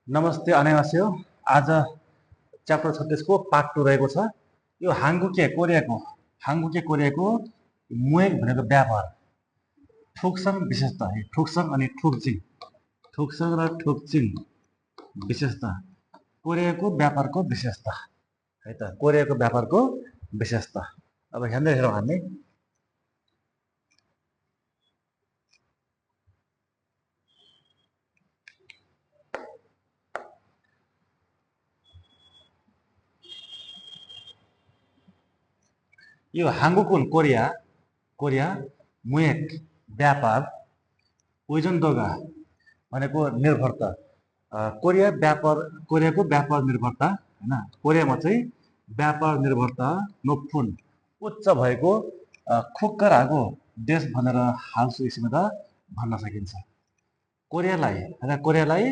नमस्ते 안녕하세요. आज च्याप्टर 36 को पार्ट 2 रहेको छ। यो हाङ्गुके कोरियाको मुएक भनेको व्यापार, ठोक्सङ विशेषता है, ठोक्सङ अनि ठोक्जिङ, ठोक्सङ र ठोक्जिङ विशेषता, कोरियाको व्यापारको विशेषता है त, कोरियाको व्यापारको विशेषता। अब हेर्दै हेरौँ हामी। यो हाङ्गुकुन कोरिया मुएक व्यापार ओइजनदोगा भनेको निर्भरता, कोरियाको व्यापार निर्भरता हैन, कोरियामा चाहिँ व्यापार निर्भरता नोफुन उच्च भएको खुक्कराको देश भनेर हालसुइसिमदा भन्न सकिन्छ। कोरियालाई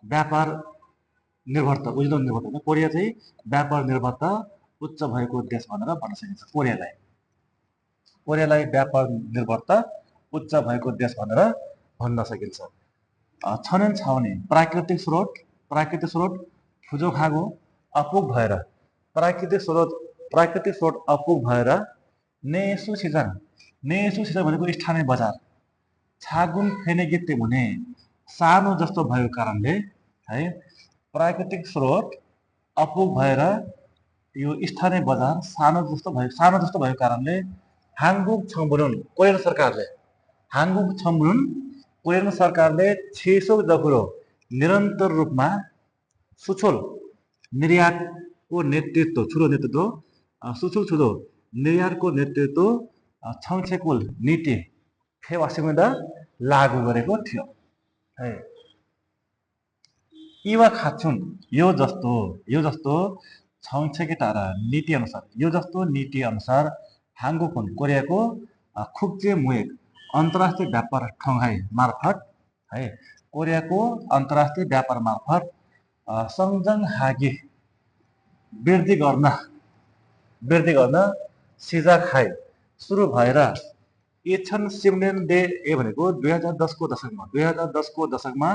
व्यापार निर्भरता ओइजन निर्भरता, कोरिया चाहिँ व्यापार निर्भरता उच्च भएको देश भनेर भन्न सकिन्छ। कोरियालाई व्यापार निर्भरता उच्च भएको देश भनेर भन्न सकिन्छ। छनन छाउने प्राकृतिक स्रोत फुजोखागो अपुग भएर, प्राकृतिक स्रोत अपुग भएर नेसु सिजाङ भनेको स्थानीय बजार, छागुन फेनेगिते भने सानो जस्तो भएको कारणले है, प्राकृतिक स्रोत अपुग भएर यो स्थानीय बजार सानो जस्तो भएको कारणले हाङ्गुक छम्बुनुन कोरियन सरकारले छेसोक जखुरो निरन्तर रूपमा सुछोल निर्यातको नेतृत्व छङछेकुल नीति फेवासिमदा लागू गरेको थियो है। इवा खाचुन यो जस्तो छङछेकेटारा नीति अनुसार हाङ्गुकुन कोरियाको खुक्चे मुएक अन्तर्राष्ट्रिय व्यापार ठङ्हाई मार्फत है, कोरियाको अन्तर्राष्ट्रिय व्यापार मार्फत सङ्जङ हागी वृद्धि गर्न सिजाखाई सुरु भएर एछन सिमनेन दे ए भनेको 2010 को दशकमा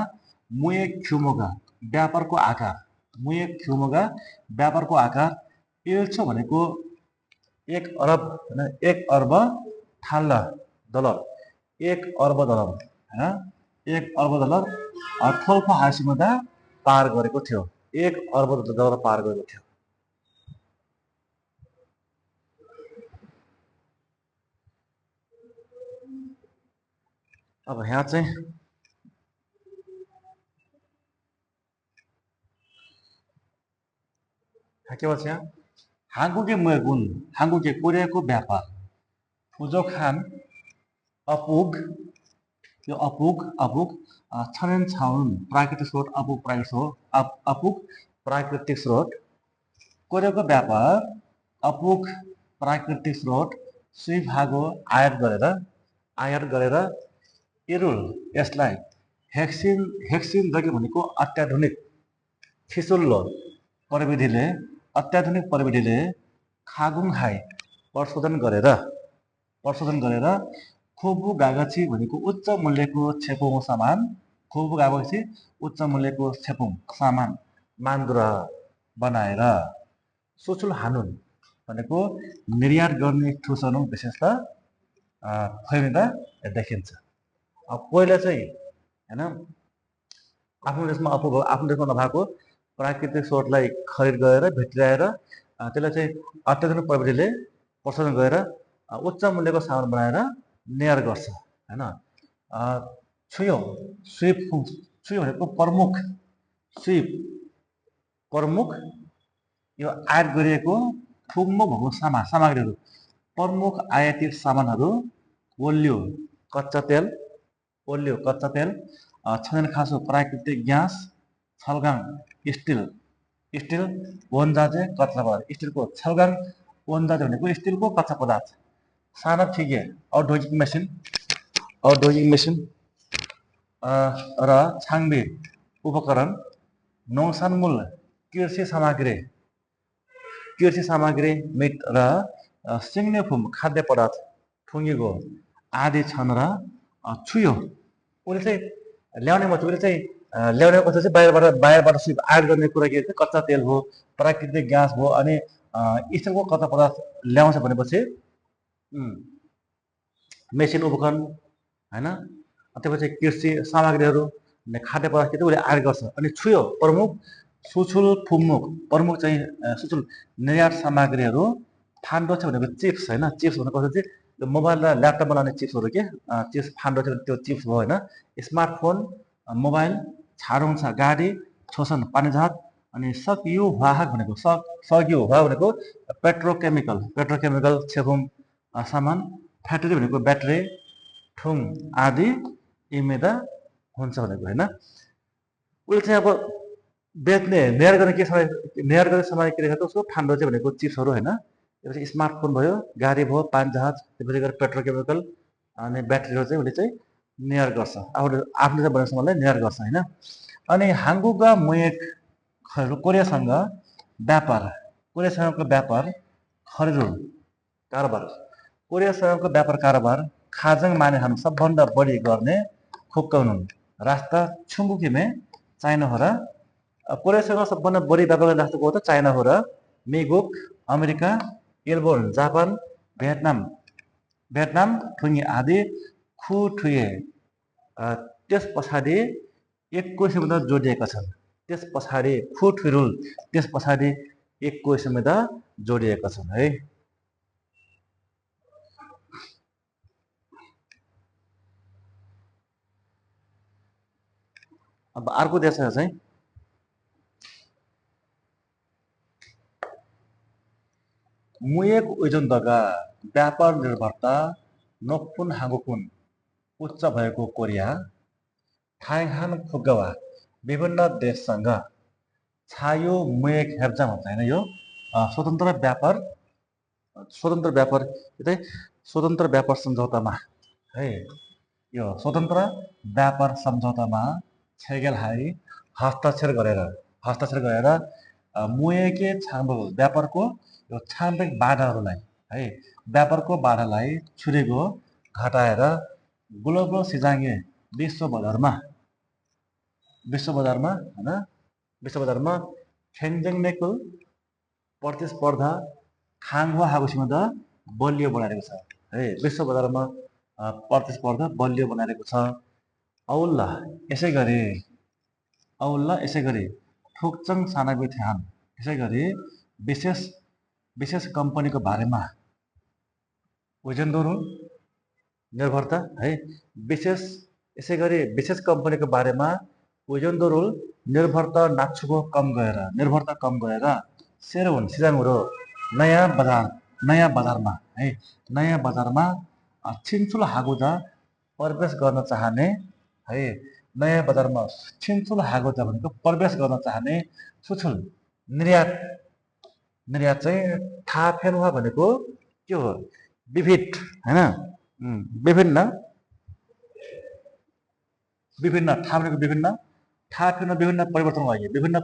मुएक ख्युमोगा व्यापारको आकार एल्छो भनेको 1 अर्ब डलर ठोल्पा हासिमदा पार गरेको थियो। 1 अर्ब डलर पार गरेको थियो। अब यहाँ चाहिँ के भन्छ, यहाँ हाङ्गुके कोरियाको व्यापार फुजोखान अपुग छनन छाउन प्राकृतिक स्रोत कोरियाको व्यापार अपुग प्राकृतिक स्रोत सुई भागो आयात गरेर इरुल यसलाई हेक्सिन जगे भनेको अत्याधुनिक छिसुल्लो अत्याधुनिक प्रविधिले खागुङ हाई प्रशोधन गरेर खोबु गागछि भनेको उच्च मूल्यको छेपुङ सामान मान्द्रा बनाएर सुचुल हानुन भनेको निर्यात गर्ने ठुसनु विशेषता फैलिँदा देखिन्छ। अब पहिला चाहिँ हैन, आफ्नो देशमा नभएको प्राकृतिक स्रोतलाई खरिद गरेर भित्राएर त्यसलाई चाहिँ अत्याधुनिक प्रविधिले प्रशोधन गरेर उच्च मूल्यको सामान बनाएर निर्यात गर्छ हैन। छुयो भनेको प्रमुख यो आयात गरिएको फुग्मो भएको सामग्रीहरू, प्रमुख आयातित सामानहरू ओल्यो कच्चा तेल, छनन खासो प्राकृतिक ग्यास, छलगाङ स्टिल वनजाजे कच्चा पदार्थ, स्टिलको छलगाङ वनजाजे भनेको स्टिलको कच्चा पदार्थ, साना थिगे औद्योगिक मेसिन र छाङ्बे उपकरण, नौसानमूल कृषि सामग्री मिट र सिङ्नेफुम खाद्य पदार्थ ठुङ्गेको आदि छन् र छुयो उसले चाहिँ ल्याउने उसले चाहिँ ल्याउने कसो चाहिँ बाहिरबाट सिप आयात गर्ने कुरा के छ, कच्चा तेल हो, प्राकृतिक ग्यास हो, अनि स्थलको कच्चा पदार्थ ल्याउँछ भनेपछि मेसिन उपकरण होइन, त्यसपछि कृषि सामग्रीहरू खाद्य पदार्थ के उसले आयात गर्छ। अनि छुयो प्रमुख सुछुल फुमुक प्रमुख चाहिँ सुछुल निर्यात सामग्रीहरू फान्डो छ भनेको चिप्स होइन, चिप्स भनेको कसो चाहिँ त्यो मोबाइल र ल्यापटप बनाउने चिप्सहरू के चिप्स फान्डो छ भने त्यो चिप्स भयो होइन। स्मार्टफोन, मोबाइल, छाडुङ छ गाडी, छोसन पानीजहाज, अनि सक्यु वाहक भनेको सक्यु वाहक भनेको पेट्रोकेमिकल छेपुम सामान, फ्याक्ट्री भनेको ब्याट्री, ठुङ आदि इमेदा हुन्छ भनेको होइन। उसले चाहिँ अब बेच्ने निर्यात गर्ने के निर्यात गर्ने सामान के रहेछ त उसको फान्डो चाहिँ भनेको चिप्सहरू होइन। त्यसपछि स्मार्टफोन भयो, गाडी भयो, पानीजहाज, त्यसपछि गएर पेट्रोकेमिकल अनि ब्याट्रीहरू चाहिँ उसले चाहिँ निर्यात गर्छ, आफूले चाहिँ बनाउने सामानलाई निर्यात गर्छ होइन। अनि हाङ्गुगा मुएक कोरियासँग व्यापार खरिदो कारोबार, कोरियासँगको व्यापार कारोबार खाजङ मानेहरू सबभन्दा बढी गर्ने खुक्काउनु रास्ता छुम्बुकीमे चाइना हो र। कोरियासँग सबभन्दा बढी व्यापार गर्ने राष्ट्र को हो त चाइना हो र। मिगुक अमेरिका, इल्बोन जापान, भियतनाम ठुङ्गी आदि खुठुए त्यस पछाडि 21 संविधान जोडिएका छन्। त्यस पछाडि खुठुरुल त्यस पछाडि 21 संविधान जोडिएका छन् है। अब अर्को देश चाहिँ मुएक उइजन्दगा व्यापार निर्भरता नोक्पुन हाङ्गुकुन उच्च भएको कोरिया थाइहान खुगवा विभिन्न देशसँग छायो मुएक हेर्जा भन्छ होइन। यो स्वतन्त्र व्यापार सम्झौतामा है, यो स्वतन्त्र व्यापार सम्झौतामा छेगेलहाई हस्ताक्षर गरेर मुएके छाम्बो व्यापारको यो छाम्बेक बाधाहरूलाई है, व्यापारको बाधालाई छुरेको घटाएर ग्लोबल सिजाङ्गे विश्व बजारमा होइन खेन्जेङनेको प्रतिस्पर्धा खाङ्गो हागुसँग बलियो बनाएको छ है। विश्व बजारमा प्रतिस्पर्धा बलियो बनाएको छ। औल्ला यसै गरी ठोक्चङ सानाबी थ्यान यसै गरी विशेष कम्पनीको बारेमा ओजेन्दोरो निर्भरता है, यसै गरी विशेष कम्पनीको बारेमा ओजेन्दोरो निर्भरता नाच्छुको कम गएर सेरोन सिजाङरो नयाँ बजारमा छिन्चुल हागुजा प्रवेश गर्न चाहने है। नयाँ बजारमा छिन्चुल हागुजा भनेको प्रवेश गर्न चाहने सुछुल निर्यात चाहिँ थाफेनुवा भनेको के हो विविध होइन, विभिन्न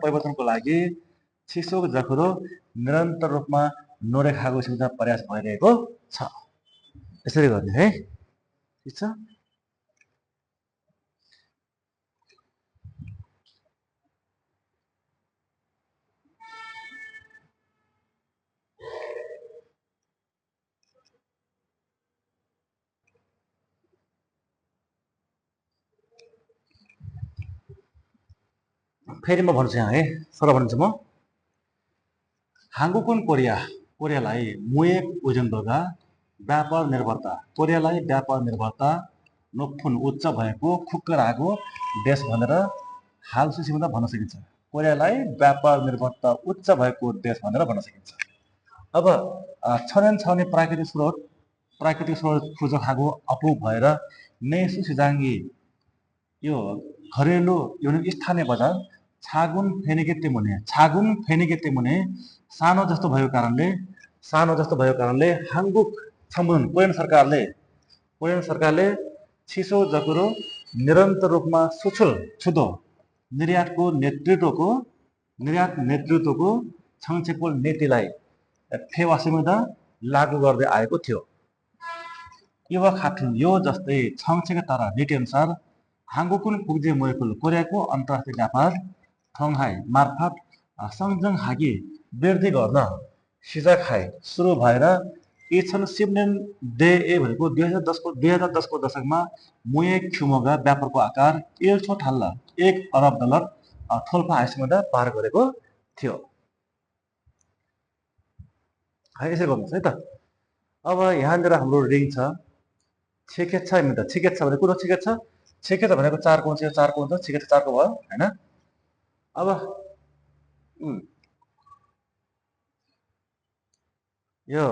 परिवर्तनको लागि छिसोक जखुरो निरन्तर रूपमा नोरे खागो सुविधा प्रयास भइरहेको छ। यसरी गर्ने है, ठिक छ। फेरि म भन्छु यहाँ है, सरल भन्छु म। हाङ्गुकुन कोरियालाई मुएक उइजन्दोगा व्यापार निर्भरता नोक्फुन उच्च भएको खुक्कराको देश भनेर हालसुसीमा भन्न सकिन्छ। कोरियालाई व्यापार निर्भरता उच्च भएको देश भनेर भन्न सकिन्छ। अब छने प्राकृतिक स्रोत खोज खागो अपुग भएर नेसु सिजाङ्गी यो घरेलु स्थानीय बजार छागुन फेनिके मुने सानो जस्तो भएको कारणले हाङ्गुक सम्बोधन कोरियन सरकारले छिसो जकुरो निरन्तर रूपमा छुदो निर्यात नेतृत्वको छङछेपोल नीतिलाई फेवासिमा लागू गर्दै आएको थियो। यो जस्तै छङछेका तारा नीति अनुसार 한국군 국제 모의콜 कोरियाको अन्तर्राष्ट्रिय व्यापार थङहाई मार्फत सँगजंहागी वृद्धि गर्न सिजाखाई सुरु भएर इछन सिप्नेन डे ए भनेको 2010को दशकमा मुए ख्युमोगा व्यापारको आकार एल्छो ठाल्ला $1 अरब थोल्पा हाइसम्म पार गरेको थियो। है यसरी गर्नुहोस् है त। अब यहाँनिर हाम्रो रिङ छ छिकेछ मित्र छिकेछ भने कुन छिकेछ छिकेछ भनेको 4 को हुन्छ यो 4 को हुन्छ छिकेछ 4 को भयो हैन। अब यो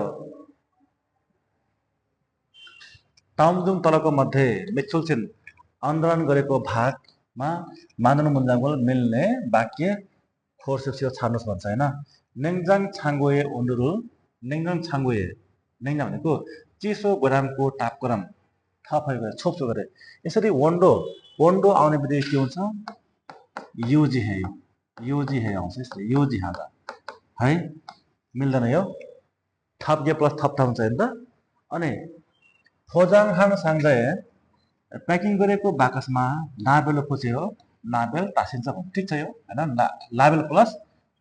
तामजुङ तलको मध्ये मेचुल्चिन आन्दोलन गरेको भागमा माननु मुन्जाङको मिल्ने वाक्य खोर्सियो छाड्नुहोस् भन्छ हैन। नेङजाङ छाङ्गोए ओन्डुरु नेङजाङ छाङ्गोए नेङजाङ भनेको चिसो गोरामको टापकोराम थपेको छोप्छो गरे यसरी वन्डो आउने बित्तिकै के हुन्छ युजी है आउँछ यसरी युजी हादा है मिल्दैन यो थप गे प्लस थप हुन्छ नि त। अनि फोजाङहाङ साङ्जाए प्याकिङ गरेको बाकसमा नाबेल फुच्यो नाबेल टाँसिन्छ भने ठिक छ यो हैन लाबेल प्लस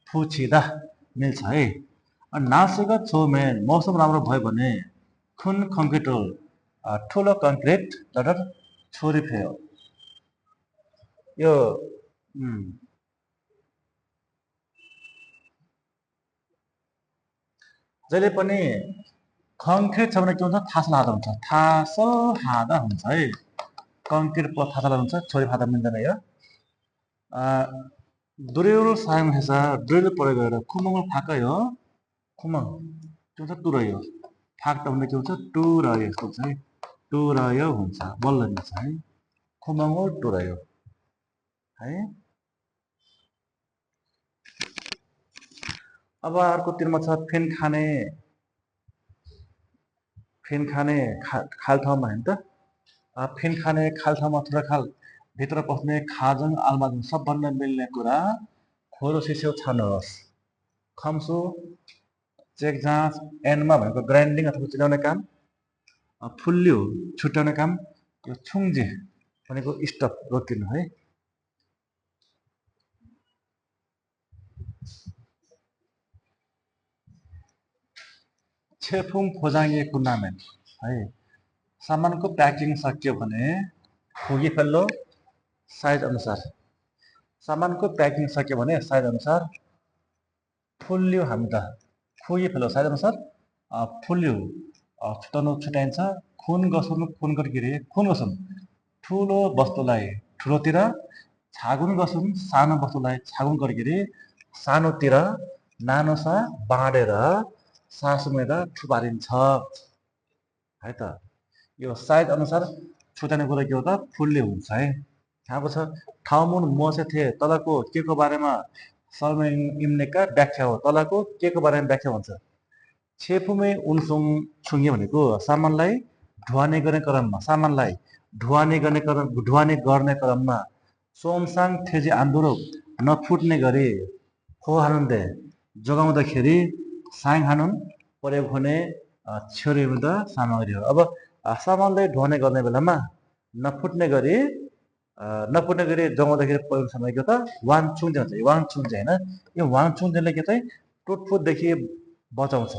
फुचिदा मिल्छ है। अनि नासेको छेउमेन मौसम राम्रो भयो भने खुन कङ्क्रिट ठुलो कङ्क्रिट लडर छोरी फेयो यो जहिले पनि कङ्क्रिट छ भने के हुन्छ थासलादा हुन्छ है कङ्क्रिट प्लस थासलादा हुन्छ छोरी फादा मिल्दैन यो। दुरेउल सायङ हेसा ड्रिल प्रयोग गरेर खुमङ फाक्यो खुमङ के हुन्छ टुरयो फाक्ट भन्दा के हुन्छ टुरयो यस्तो हुन्छ है टुरयो हुन्छ बल्ल मिल्छ है खुमङ टुरयो है। अब अर्को तिरमा छ फेन खाने खाल ठाउँमा हैन त फेन खाने खाल ठाउँमा थोरै खाल भित्र पस्ने खाजङ आलमाजङ सबभन्दा मिल्ने कुरा खोरो सिस्यो छान्नुहोस्। खम्सु चेक जाँच एनमा भनेको ग्राइन्डिङ अथवा चिलाउने काम फुल्ल्यो छुट्याउने काम यो छुङजे भनेको स्टप रोकिनु है। छेफुङ खोजाङ्गे कुन्नामेन है सामानको प्याकिङ सकियो भने खुगी फेल्लो साइज अनुसार सामानको प्याकिङ सक्यो भने साइज अनुसार फुल्ल्यो हामी त खुगी फेल्लो साइज अनुसार फुल्ल्यो छुटाउनु छुट्याइन्छ खुन गसुन गरिगिरी खुन गसुन ठुलो वस्तुलाई ठुलोतिर छागुन गसुन सानो वस्तुलाई छागुन गरिगिरी सानोतिर नानोसा बाँडेर सासुमेर थुपारिन्छ है त। यो साइज अनुसार छुट्याउने कुरा के हो त फुल्ल्यो हुन्छ है। यहाँको छ ठाउँमुन मसे थिए तलको के को बारेमा समय इम्नेका व्याख्या हो तलको के को बारेमा व्याख्या भन्छ। छेफुमे उनसुङ छुङ्गे भनेको सामानलाई ढुवानी गर्ने क्रममा सोमसाङ थेजी आन्दोलक नफुट्ने गरी हो हानुन्दे जोगाउँदाखेरि साङ हानुन प्रयोग हुने छ्योरीमुद सामग्री हो। अब सामानलाई ढुवानी गर्ने बेलामा नफुट्ने गरी जोगाउँदाखेरि प्रयोग सामग्री के त वाङचुङजे भन्छ। वाङचुङजे हैन यो वाङचुङजेले के चाहिँ टुटफुटदेखि बचाउँछ।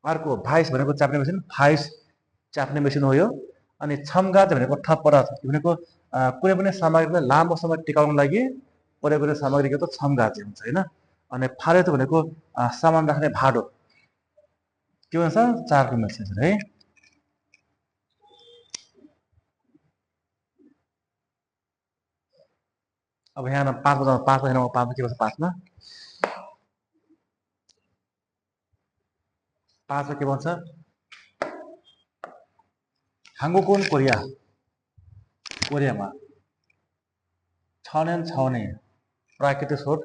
अर्को भाइस भनेको चाप्ने मेसिन भाइस चाप्ने मेसिन हो यो। अनि छमगाज भनेको ठप पदार्थ भनेको कुनै पनि सामग्रीलाई लामो समय टिकाउनको लागि प्रयोग गर्ने सामग्री के त छमगाज हुन्छ हैन। अनि फारेत भनेको सामान राख्ने भाडो के भन्छ 4 को मिल्छ है। अब यहाँ 5 हेर्नु 5 के भन्छ 5 मा के भन्छ हाङ्गुकुन कोरियामा छाउने प्राकृतिक स्रोत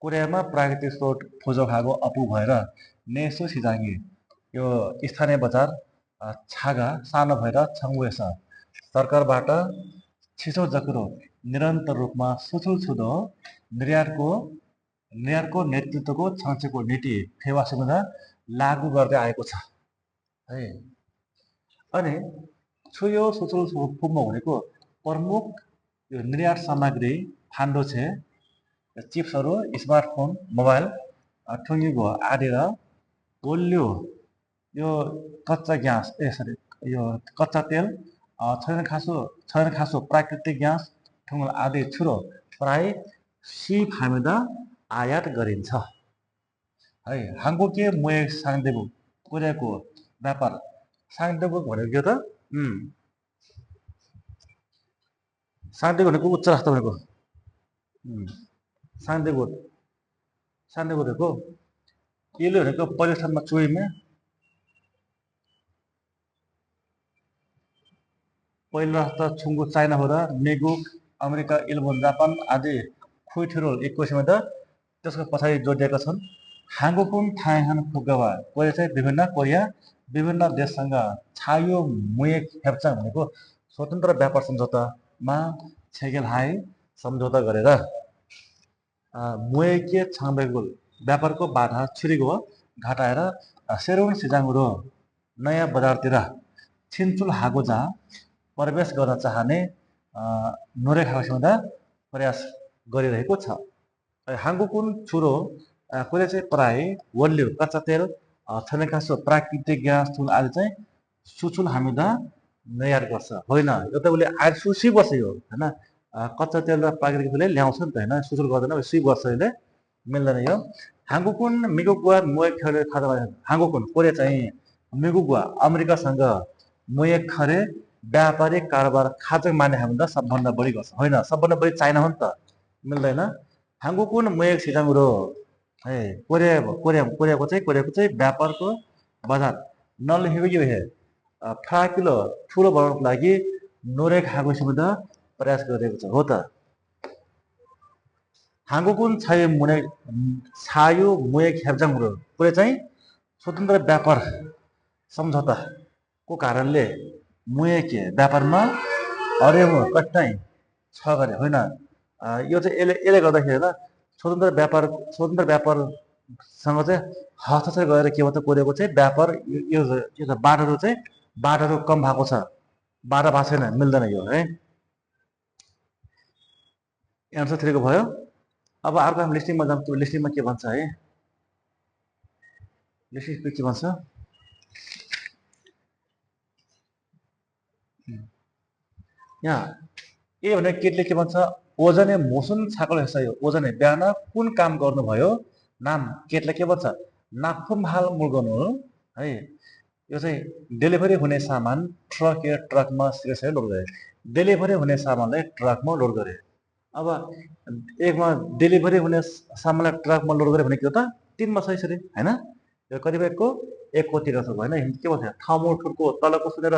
कोरियामा प्राकृतिक स्रोत खोजो खागो अपु भएर नेसो सिजाङ्गे यो स्थानीय बजार छागा सानो भएर छङ्गुएछ सरकारबाट छिसो जकरो निरन्तर रूपमा सुछुछुदो निर्यातको नेतृत्वको छाँचेको नीति फेवासिमा लागू गर्दै आएको छ है। अनि छुयो सुचुल फुम्म भनेको प्रमुख यो निर्यात सामग्री फान्डो छे चिप्सहरू स्मार्टफोन मोबाइल ठुङ्गिको आदि र ओल्यो यो कच्चा ग्यास सरी यो कच्चा तेल छैन खासो प्राकृतिक ग्यास ठुङ्गल आदि छुरो प्राय सिप हामीदा आयात गरिन्छ है हाङ्गोके मोए साङ्देबु कोरियाको व्यापार साङ्देबु भनेको के त साङ्देबु भनेको उच्च राष्ट्र भनेको साङ्देबु भनेको यसले भनेको पहिलो स्थानमा चोइमा पहिलो राष्ट्र छुङ्गो चाइना हो र नेगुक अमेरिका इल्बोन जापान आदि खुइठुरो 21 मा त त्यसको पछाडि जोडिएका छन् हाङ्गोकुन थाइहान फुगवा कोरिया विभिन्न देशसँग छायो मुए हेप्चाङ भनेको स्वतन्त्र व्यापार सम्झौतामा छेगेलहाई सम्झौता गरेर मुएके छाङ्बेगुल व्यापारको बाधा छुरीको घटाएर सेरोन सिजाङरो नयाँ बजारतिर छिन्चुल हागो जहाँ प्रवेश गर्न चाहने नोरेखासँग प्रयास गरिरहेको छ हाङ्गोकुन छुरो कोरिया चाहिँ प्राय वल्यो कच्चा तेल छनेखासो प्राकृतिक ग्यास थुल आदि चाहिँ सुचुल हामीदा निर्यात गर्छ होइन यो त उसले आज सुसी बस्छ यो होइन कच्चा तेल र प्राकृतिक तेलले ल्याउँछ नि त होइन सुचुल गर्दैन सुई गर्छ यसले मिल्दैन यो हाङ्गोकुन मिगुगुवा मुए खरे खाजा हाङ्गोकुन कोरिया चाहिँ मिगुगुवा अमेरिकासँग मुए खरे व्यापारिक कारोबार खाजा माने हामीदा सबभन्दा बढी गर्छ होइन सबभन्दा बढी चाइना हो नि त मिल्दैन हाङ्गोकुन मुए सिजाङरो है कोरियाको चाहिँ व्यापारको बजार नलिहेको हे फ्राकिलो ठुलो बनाउनको लागि नोरेक हागोसित प्रयास गरिरहेको छ हो त हाङ्गोकुन छायो मुए खेब्जाङरो कोरिया चाहिँ स्वतन्त्र व्यापार सम्झौताको कारणले मुएके व्यापारमा हरेमो कठिनाइ छ गरे होइन यो चाहिँ यसले गर्दाखेरि स्वतन्त्र व्यापारसँग चाहिँ हस्तक्षेप गरेर के भन्छ कोरियाको चाहिँ व्यापार यो बाटोहरू कम भएको छ बाटो भएको छैन मिल्दैन यो है एन्सर 3 को भयो अब अर्को हामी लिस्टिङमा जान्छ लिस्टिङमा के भन्छ है लिस्टिङ के भन्छ यहाँ ए भने केटले के भन्छ ओजने मोसन छाकल हेसायो ओजने बिहान कुन काम गर्नुभयो नाम केटले के भन्छ नाफुम हाल मुर्गनु है यो चाहिँ डेलिभरी हुने सामान ट्रकमा सिरेसै लोड गरे डेलिभरी हुने सामानलाई ट्रकमा लोड गरे अब एकमा डेलिभरी हुने सामानलाई ट्रकमा लोड गरे भने के हो त 3 मा छ यसरी हैन यो कतिपयको एकको तिर छ हैन के भन्छ ठाउँमो ठुरको तलको सुनेर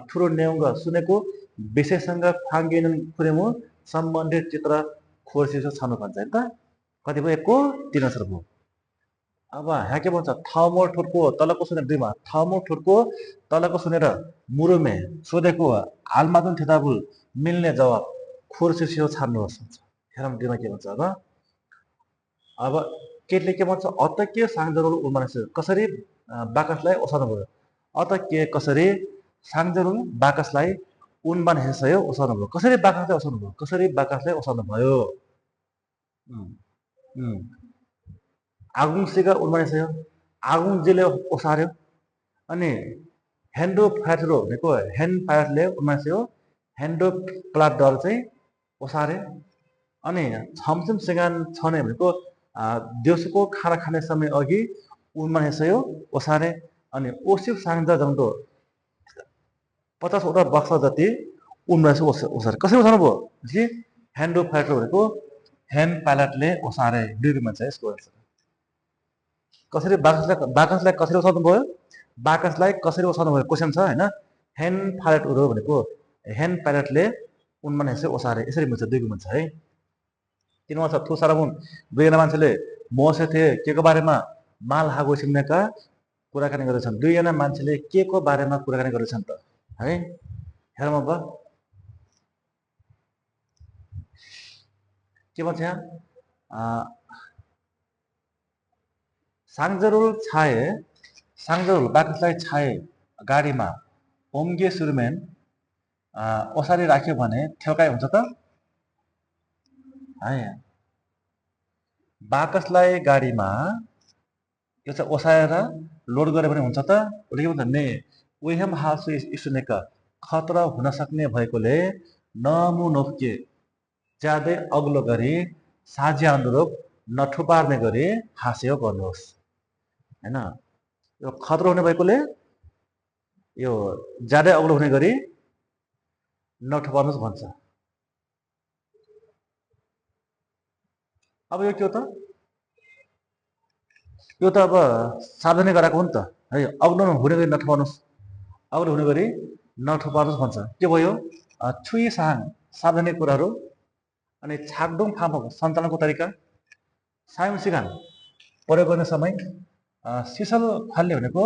ठुरो नेउङ सुनेको विशेषसँग फाङ्गेनन खुरेमो सम्बन्धित चित्र खोर्सिसो छानु भन्छ हैन त कतिपयको 3 असर भयो अब यहाँ के भन्छ ठाउँमो ठुरको तलको सुनेर 2 मा ठाउँमो ठुरको तलको सुनेर मुरुमे सोधेको हालमादन थेताबुल मिल्ने जवाब खोर्सिसो छान्नुहोस् हेरम 2 मा के भन्छ अब केटले के भन्छ अत के साङ्जरुल उमानस कसरी बाकसलाई ओसार्नु भयो अत के कसरी साङ्जरुल बाकसलाई उन्मान हेसयो ओसार्नु भयो कसरी बाकसलाई ओसार्नु भयो आगुङसिका उन्मानेसयो आगुङजीले ओसार्यो अनि ह्यान्डो फ्याटरो भनेको ह्यान्ड फ्याटले उन्मानेसयो ह्यान्डो प्लाट डर चाहिँ ओसारे अनि छमछम सिगान छने भनेको देउसुको खाना खाने समय अघि उन्मानेसयो ओसारे अनि ओसिप साङ्जा जङ्दो 50 वटा बक्सा जति उन्मानेसयो ओसारे कसरी ओसार्नु भयो कि ह्यान्डो फ्याटरो भनेको ह्यान्ड प्यालेटले ओसारे दुईमा छ यसको कसरी बाकसलाई कसरी ओसार्नु भयो बाकसलाई कसरी ओसार्नु भयो क्वेशन छ हैन ह्यान्ड प्यालेट उरो भनेको ह्यान्ड प्यालेटले उन्मानेसयो ओसारे यसरी मिल्छ दुईको मिल्छ है 3 मा छ थुसारामुन दुईजना मान्छेले मसे थिए के को बारेमा माल हागो सिम्नेका कुराकानी गर्दैछन् दुईजना मान्छेले के को बारेमा कुराकानी गर्दैछन् त है हेरौँ अब के भन्छ यहाँ साङ्जरुल बाकसलाई छाए गाडीमा ओम्गे सुरुमेन ओसारी राख्यो भने ठेउकाइ हुन्छ त है बाकसलाई गाडीमा यो चाहिँ ओसाएर लोड गरे भने हुन्छ त उसले के भन्छ ने वेहम हासु इस्टुनेका खतरा हुन सक्ने भएकोले नमुनोफके ज्यादै अग्लो गरी साझ्या अनुरूप नठुपार्ने गरी हास्य गर्नुहोस् हैन यो खतरा हुने भएकोले यो ज्यादै अग्लो हुने गरी नठुपार्नुहोस् भन्छ अब यो के हो त यो त अब सावधानी गराएको हो नि त है अग्लो हुने गरी नठुपार्नुहोस् अग्लो हुने गरी नठुपार्नुहोस् भन्छ के भयो छुई साहाङ सावधानी कुराहरू अनि छाकडुङ फामो सञ्चालनको तरिका सायम सिगान प्रयोग गर्ने समय सिसल फाल्ने भनेको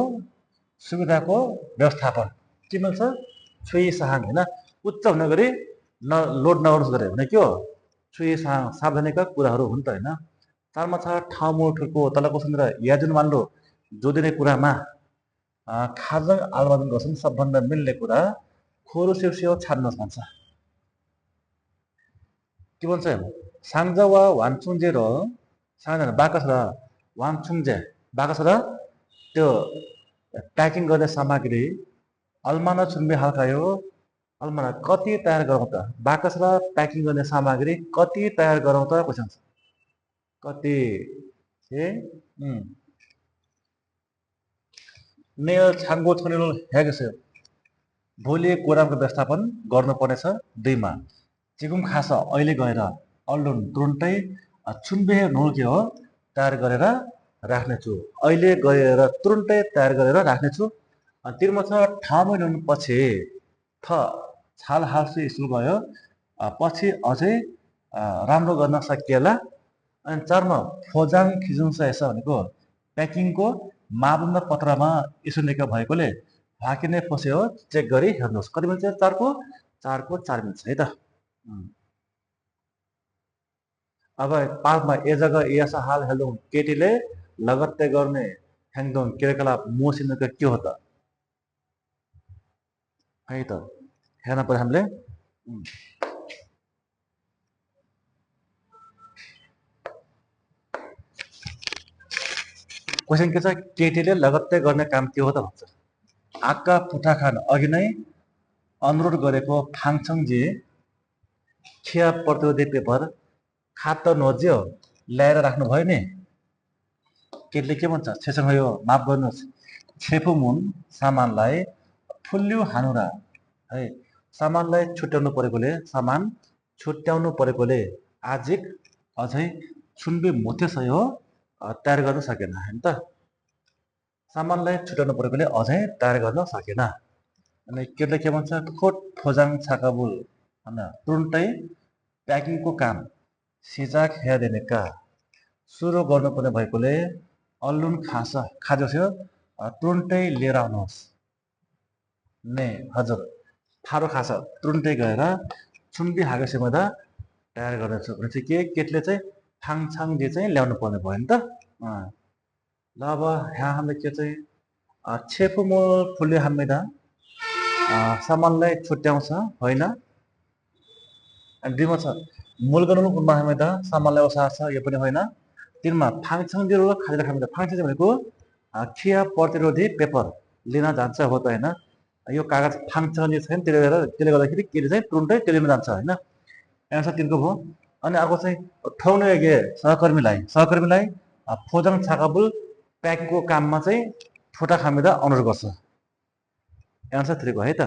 सुविधाको व्यवस्थापन के मिल्छ छुई साहाङ होइन उच्च हुने गरी लोड नगर्नुहोस् गरे भने के हो छुई साहाङ सावधानीका कुराहरू हुन् त होइन चारमा छ ठाउँमो ठुर्को तलको सुनेर याजुन मान्लो जोडिने कुरामा खाजङ आलमाजन गर्छन् सबभन्दा मिल्ने कुरा खोरो सेउसेउ छाड्नुहोस् भन्छ के भन्छ साङ्जा वा वानचुङ्जे र साङ्जा बाकस र वानचुङ्जे बाकस र त्यो प्याकिङ गर्ने सामग्री अल्माना चुन्बे हल्कायो अल्माना कति तयार गरौँ त बाकस र प्याकिङ गर्ने सामग्री कति तयार गरौँ त क्वेसन छ कति ने छाङ्गो छोनेलो हेगेछ भोलि कोरामको व्यवस्थापन गर्नुपर्नेछ 2 मा चिकुम खास अहिले गएर अल्लुन तुरुन्तै चुन्बे नोल्के हो तयार गरेर राख्नेछु अहिले गएर तुरुन्तै तयार गरेर राख्नेछु तिरमा छ ठाउँमै नुन पछि थ छाल हाल्छु स्कुल गयो पछि अझै राम्रो गर्न सकिएला अनि 4 मा फोजाङ खिजुन्छ यसो भनेको प्याकिङको मापदण्ड पत्रमा यसो भएकोले भाकिने फसे हो चेक गरी हेर्नुहोस् कति मिल्छ 4 को 4 मिल्छ है त अब 5 मा ए जग्गा यसा हाल हेर्नु केटीले लगत्तै गर्ने ह्याङदोङ क्रियाकलाप मोसिनको के हो त है त हेर्न पर्यो हामीले क्वेसन के छ केटीले लगत्तै गर्ने काम के हो त भन्छ आक्का पुठा खान अघि नै अनुरोध गरेको फाङछङजी खिया प्रतिरोधी पेपर खात नोज्यो ल्याएर राख्नु भयो नि केटीले के भन्छ छेसँग यो माफ गर्नुहोस् छेफुमुन सामानलाई फुल्ल्यु हानुरा है सामानलाई छुट्याउनु परेकोले आजिक अझै छुन्बे मोथेसय हो तयार गर्न सकेन हैन त सामानलाई छुट्याउनु परेकोले अझै तयार गर्न सकेन अनि केटीले के भन्छ खोट फोजाङ छाकाबुल हैन तुरुन्तै प्याकिङको काम सिजाक हेर्देनेका सुरु गर्नुपर्ने भएकोले अल्लुन खाजोस्यो तुरुन्तै लिएर आउनुहोस् ने हजुर फारो खास तुरुन्तै गएर चुम्बी हागेसम्म तयार गर्नेछु भने चाहिँ के केटीले चाहिँ फाङछाङजी चाहिँ ल्याउनु पर्ने भयो नि त ल अब यहाँ हामीले के चाहिँ छेफुमोल फुल्यो हामीदा सामानलाई छुट्याउँछ होइन अनि 2 मा छ मुलगनुल उनमा हामीदा सामानलाई ओसार्छ यो पनि होइन 3 मा फाङछाङजी र खाजा हामीदा फाङछाङजी भनेको खिया प्रतिरोधी पेपर लिन जान्छ हो त होइन यो कागज फाङछाङजी छैन त्यसले गर्दाखेरि केले चाहिँ तुरुन्तै त्यो लिन जान्छ होइन एन्सर 3 को भयो अनि अर्को चाहिँ ठौने सहकर्मीलाई फोजाङ छाकाबुल प्याकिङको काममा चाहिँ फुटा खामिदा अनुरोध गर्छ एन्सर 3 को है त